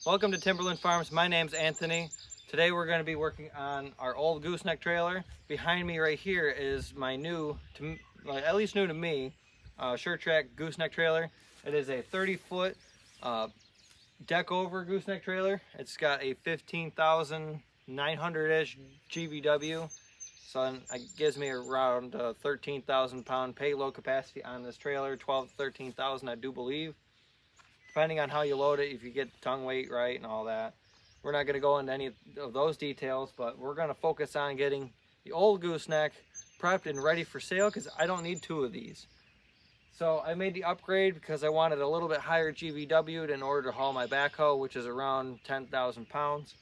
Welcome to Timberland Farms. My name's Anthony. Today we're going to be working on our old gooseneck trailer. Behind me right here is my new, at least new to me, SureTrack gooseneck trailer. It is a 30-foot deck over gooseneck trailer. It's got a 15,900-ish GVW. So it gives me around 13,000 pound payload capacity on this trailer, 12 to 13,000 I do believe. Depending on how you load it, if you get the tongue weight right and all that. We're not going to go into any of those details, but we're going to focus on getting the old gooseneck prepped and ready for sale because I don't need two of these. So I made the upgrade because I wanted a little bit higher GVW in order to haul my backhoe, which is around 10,000 pounds.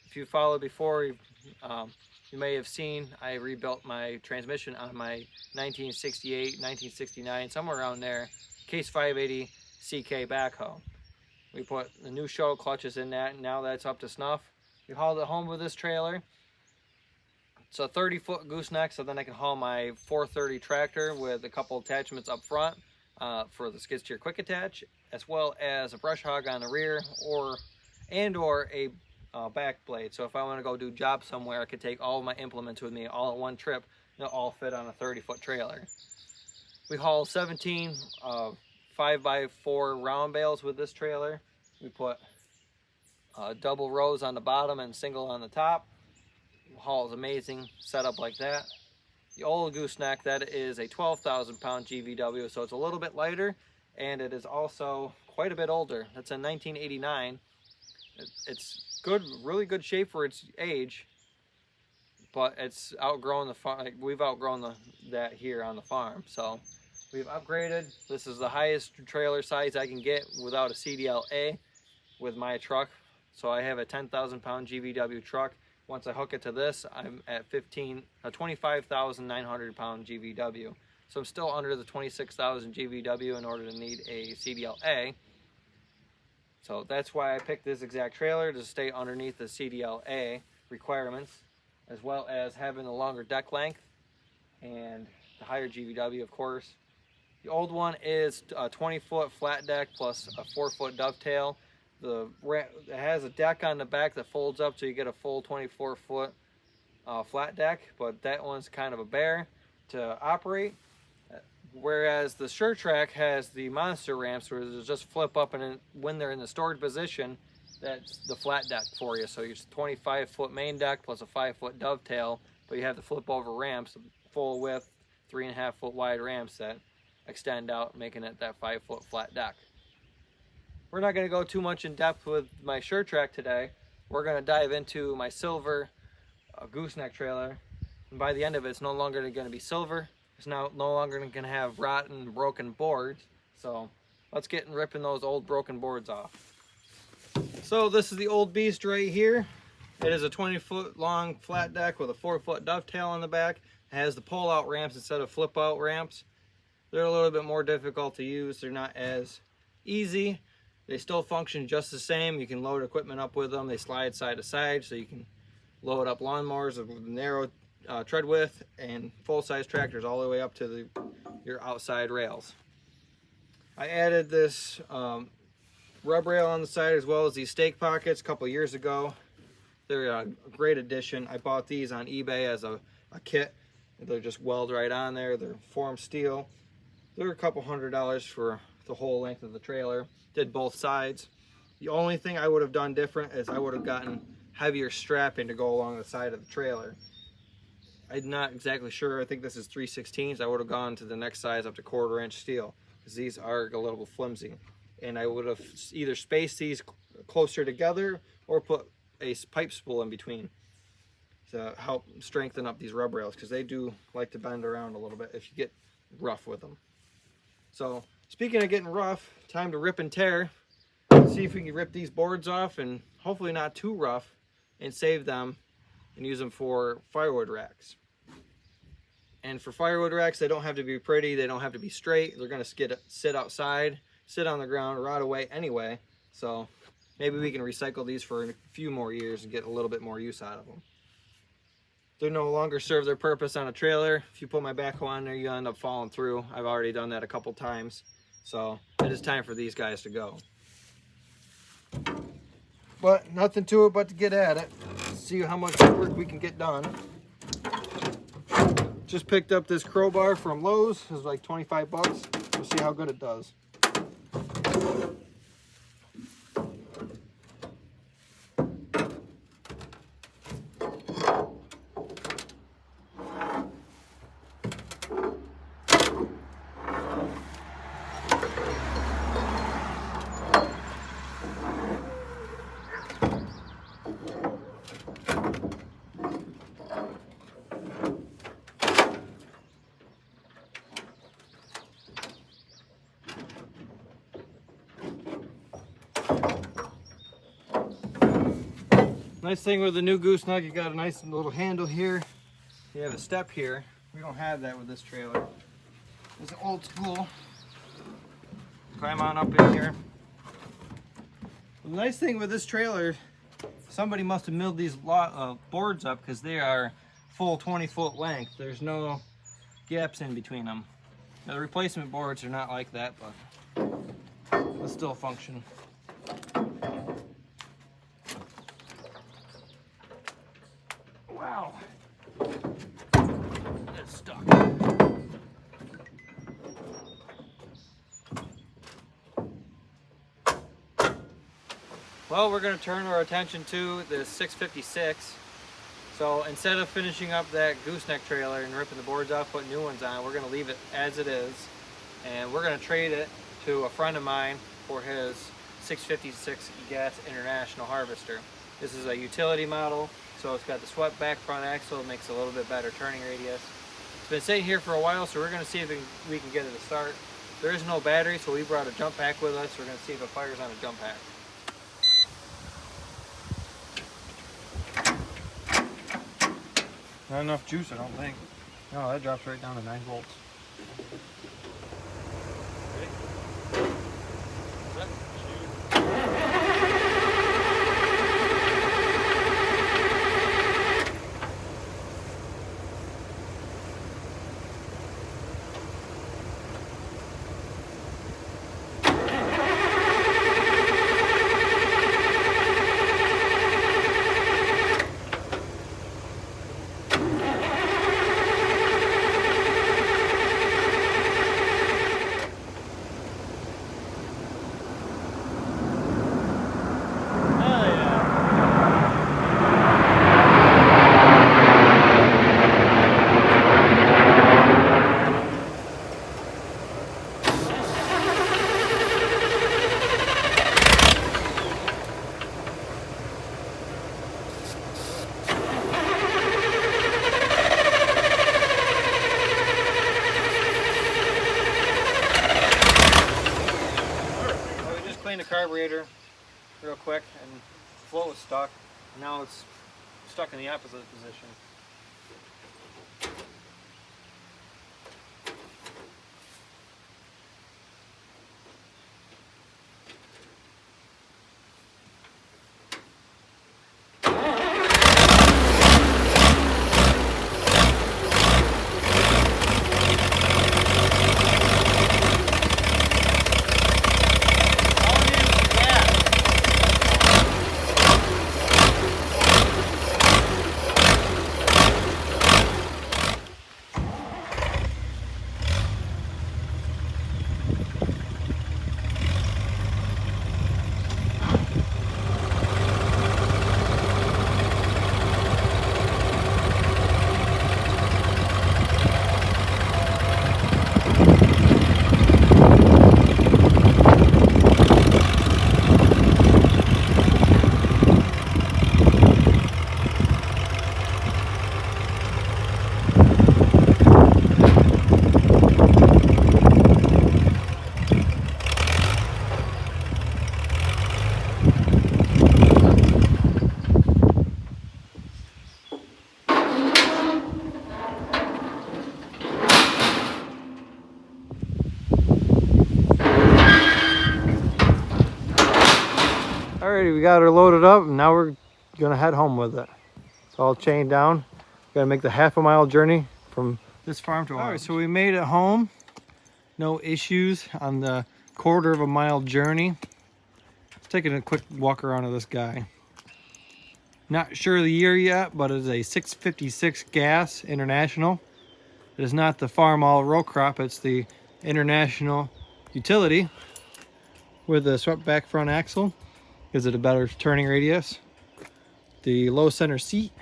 If you followed before, you may have seen I rebuilt my transmission on my 1968, 1969, somewhere around there, Case 580 CK backhoe. We put the new show clutches in that, and now that's up to snuff. We hauled it home with this trailer. It's a 30-foot gooseneck, so then I can haul my 430 tractor with a couple attachments up front for the skid steer quick attach, as well as a brush hog on the rear, or a back blade. So if I want to go do jobs somewhere, I could take all of my implements with me all in one trip. They'll all fit on a 30-foot trailer. We haul 17 5x4 round bales with this trailer. We put double rows on the bottom and single on the top. The haul is amazing, set up like that. The old gooseneck, that is a 12,000 pound GVW, so it's a little bit lighter, and it is also quite a bit older. That's a 1989. It's good, really good shape for its age, but it's outgrown the farm. We've outgrown that here on the farm, so we've upgraded. This is the highest trailer size I can get without a CDLA with my truck. So I have a 10,000 pound GVW truck. Once I hook it to this, I'm at 25,900 pound GVW. So I'm still under the 26,000 GVW in order to need a CDLA. So that's why I picked this exact trailer, to stay underneath the CDLA requirements, as well as having a longer deck length and the higher GVW, of course. The old one is a 20-foot flat deck plus a 4-foot dovetail. It has a deck on the back that folds up so you get a full 24-foot flat deck, but that one's kind of a bear to operate. Whereas the SureTrack has the monster ramps where they just flip up, and when they're in the stored position, that's the flat deck for you. So it's 25-foot main deck plus a 5-foot dovetail, but you have the flip over ramps, full width, 3.5-foot wide ramps that extend out, making it that 5-foot flat deck. We're not going to go too much in depth with my SureTrack today. We're going to dive into my silver gooseneck trailer, and by the end of it, it's no longer going to be silver. It's now no longer going to have rotten, broken boards. So let's get and ripping those old broken boards off. So this is the old beast right here. It is a 20-foot long flat deck with a 4-foot dovetail on the back. It has the pull-out ramps instead of flip-out ramps. They're a little bit more difficult to use. They're not as easy. They still function just the same. You can load equipment up with them. They slide side to side, so you can load up lawnmowers with narrow tread width and full-size tractors all the way up to your outside rails. I added this rub rail on the side as well as these stake pockets a couple years ago. They're a great addition. I bought these on eBay as a kit. They're just weld right on there. They're formed steel. They're a couple $100 for the whole length of the trailer. Did both sides. The only thing I would have done different is I would have gotten heavier strapping to go along the side of the trailer. I'm not exactly sure. I think this is 3/16. I would have gone to the next size up to 1/4 inch steel, because these are a little flimsy. And I would have either spaced these closer together or put a pipe spool in between to help strengthen up these rub rails, because they do like to bend around a little bit if you get rough with them. So speaking of getting rough, time to rip and tear. See if we can rip these boards off, and hopefully not too rough, and save them and use them for firewood racks. And for firewood racks, they don't have to be pretty, they don't have to be straight. They're going to sit outside, sit on the ground, rot away anyway. So maybe we can recycle these for a few more years and get a little bit more use out of them. They no longer serve their purpose on a trailer. If you put my backhoe on there, you end up falling through. I've already done that a couple times. So it is time for these guys to go. But nothing to it but to get at it. See how much work we can get done. Just picked up this crowbar from Lowe's. It was like 25 bucks. We'll see how good it does. Nice thing with the new gooseneck, you got a nice little handle here. You have a step here. We don't have that with this trailer. It's old school. Climb on up in here. The nice thing with this trailer, somebody must have milled these boards up because they are full 20-foot length. There's no gaps in between them. Now, the replacement boards are not like that, but they'll still function. Wow. It's stuck. Well, we're going to turn our attention to the 656. So instead of finishing up that gooseneck trailer and ripping the boards off, putting new ones on, we're going to leave it as it is. And we're going to trade it to a friend of mine for his 656 gas international harvester. This is a utility model. So it's got the swept back front axle. It makes a little bit better turning radius. It's been sitting here for a while, so we're going to see if we can get it to start. There is no battery, so we brought a jump pack with us. We're going to see if it fires on a jump pack. Not enough juice, I don't think. No, that drops right down to 9 volts. Ready? Set. The carburetor real quick, and the flow was stuck. Now it's stuck in the opposite position. Alrighty, we got her loaded up, and now we're gonna head home with it. It's all chained down. Gotta make the half-a-mile journey from this farm to ours. Alright, so we made it home. No issues on the quarter-of-a-mile journey. It's taking a quick walk around of this guy. Not sure the year yet, but it's a 656 gas International. It is not the Farmall row crop, it's the International utility with a swept back front axle. Gives it a better turning radius. The low center seat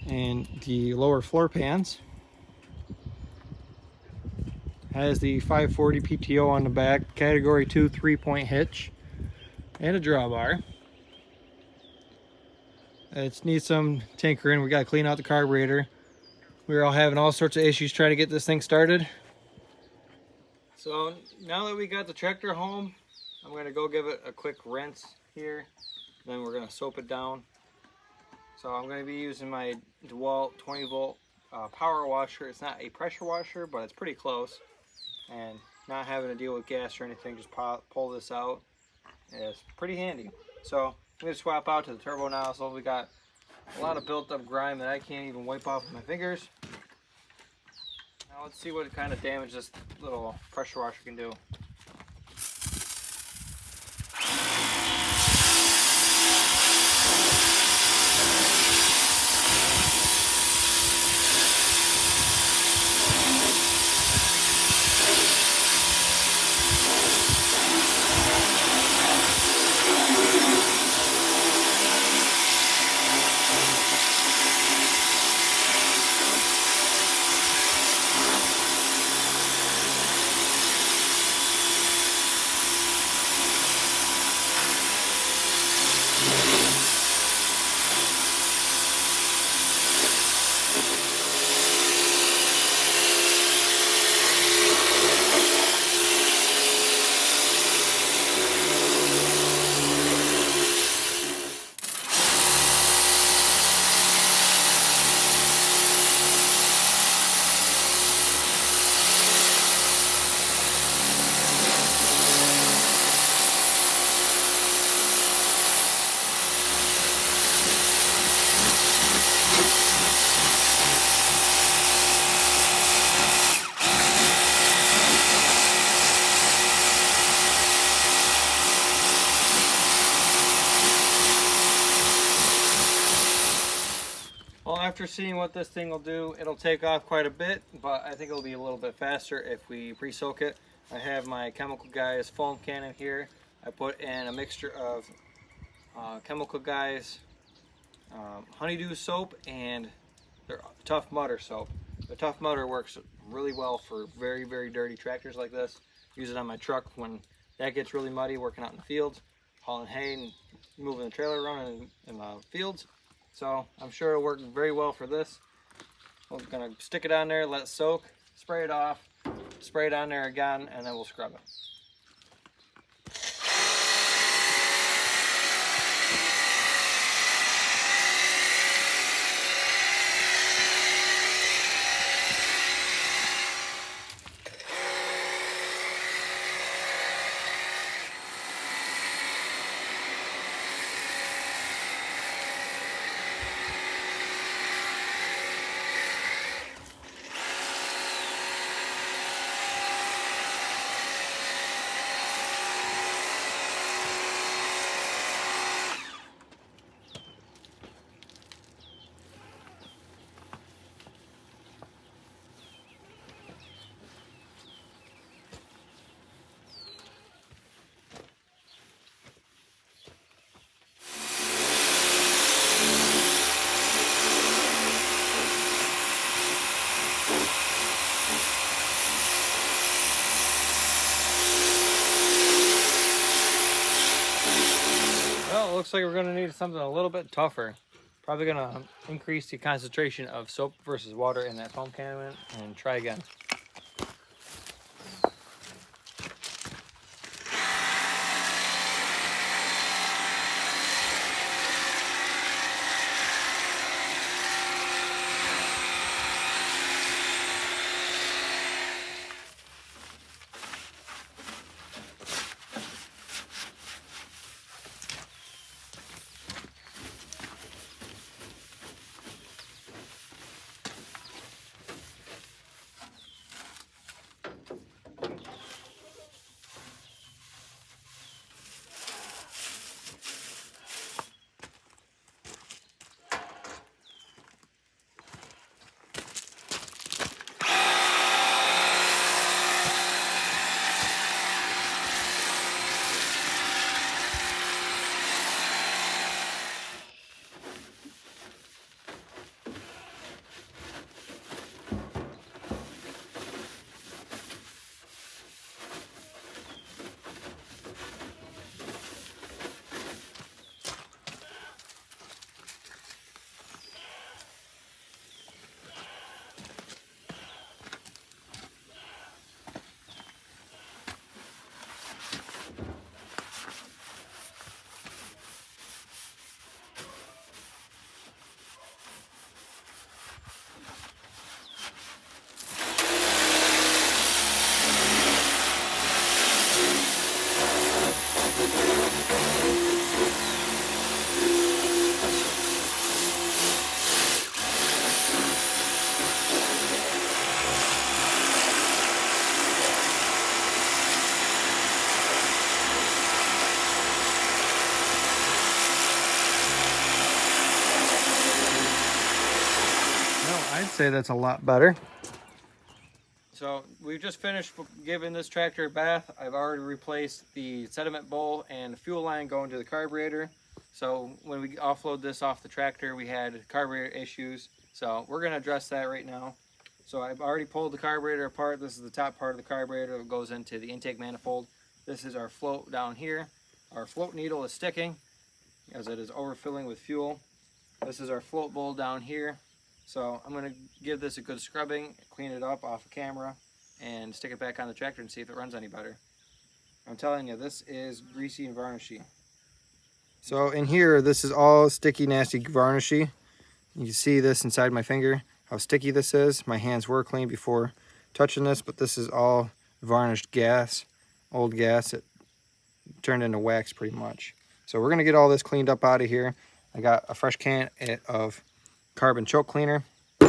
and the lower floor pans. Has the 540 PTO on the back, category 2 3-point hitch, and a drawbar. It needs some tinkering. We got to clean out the carburetor. We were all having all sorts of issues trying to get this thing started. So now that we got the tractor home, I'm going to go give it a quick rinse here. Then we're going to soap it down. So I'm going to be using my DeWalt 20 volt power washer. It's not a pressure washer, but it's pretty close. And not having to deal with gas or anything, just pull this out. It's pretty handy. So I'm going to swap out to the turbo nozzle. We got a lot of built up grime that I can't even wipe off with my fingers. Now let's see what kind of damage this little pressure washer can do. Well, after seeing what this thing will do, it'll take off quite a bit, but I think it'll be a little bit faster if we pre-soak it. I have my Chemical Guys foam cannon here. I put in a mixture of Chemical Guys honeydew soap and their Tough Mudder soap. The Tough Mudder works really well for very, very dirty tractors like this. Use it on my truck when that gets really muddy, working out in the fields, hauling hay and moving the trailer around in the fields. So I'm sure it'll work very well for this. We're gonna stick it on there, let it soak, spray it off, spray it on there again, and then we'll scrub it. Well, it looks like we're going to need something a little bit tougher. Probably going to increase the concentration of soap versus water in that foam cannon and try again. say that's a lot better. So we've just finished giving this tractor a bath. I've already replaced the sediment bowl and the fuel line going to the carburetor. So when we offload this off the tractor, we had carburetor issues. So we're going to address that right now. So I've already pulled the carburetor apart. This is the top part of the carburetor that goes into the intake manifold. This is our float down here. Our float needle is sticking as it is overfilling with fuel. This is our float bowl down here. So I'm going to give this a good scrubbing, clean it up off the camera, and stick it back on the tractor and see if it runs any better. I'm telling you, this is greasy and varnishy. So in here, this is all sticky, nasty, varnishy. You can see this inside my finger, how sticky this is. My hands were clean before touching this, but this is all varnished gas, old gas. It turned into wax pretty much. So we're going to get all this cleaned up out of here. I got a fresh can of carbon choke cleaner. I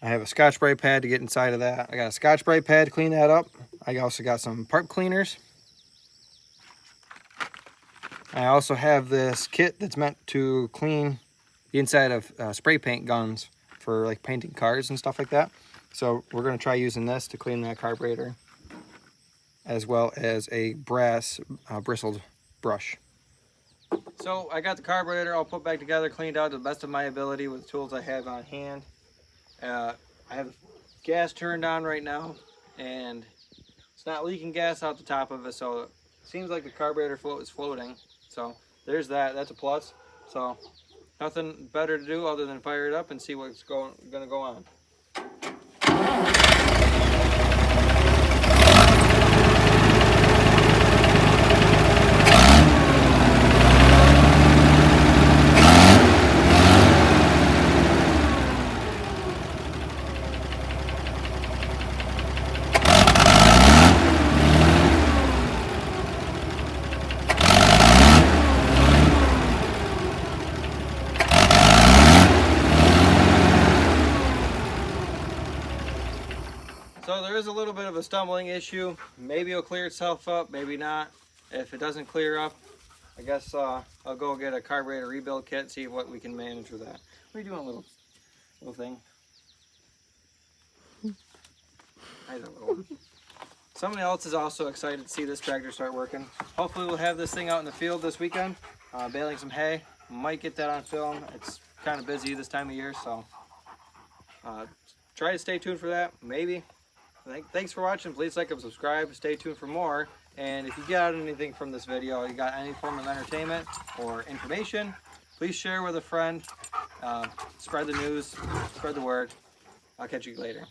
have a Scotch-Brite pad to get inside of that. I got a Scotch-Brite pad to clean that up. I also got some part cleaners. I also have this kit that's meant to clean the inside of spray paint guns for like painting cars and stuff like that. So we're going to try using this to clean that carburetor, as well as a brass bristled brush. So I got the carburetor all put back together, cleaned out to the best of my ability with the tools I have on hand. I have the gas turned on right now, and it's not leaking gas out the top of it, so it seems like the carburetor float is floating. So there's that. That's a plus. So nothing better to do other than fire it up and see what's going to go on. So there is a little bit of a stumbling issue. Maybe it'll clear itself up, maybe not. If it doesn't clear up, I guess I'll go get a carburetor rebuild kit, see what we can manage with that. What are you doing, little thing? Hi there, little one. Somebody else is also excited to see this tractor start working. Hopefully we'll have this thing out in the field this weekend, baling some hay. Might get that on film. It's kind of busy this time of year, so try to stay tuned for that, maybe. Thanks for watching. Please like and subscribe. Stay tuned for more. And if you got anything from this video, you got any form of entertainment or information, please share with a friend. Spread the news, spread the word. I'll catch you later.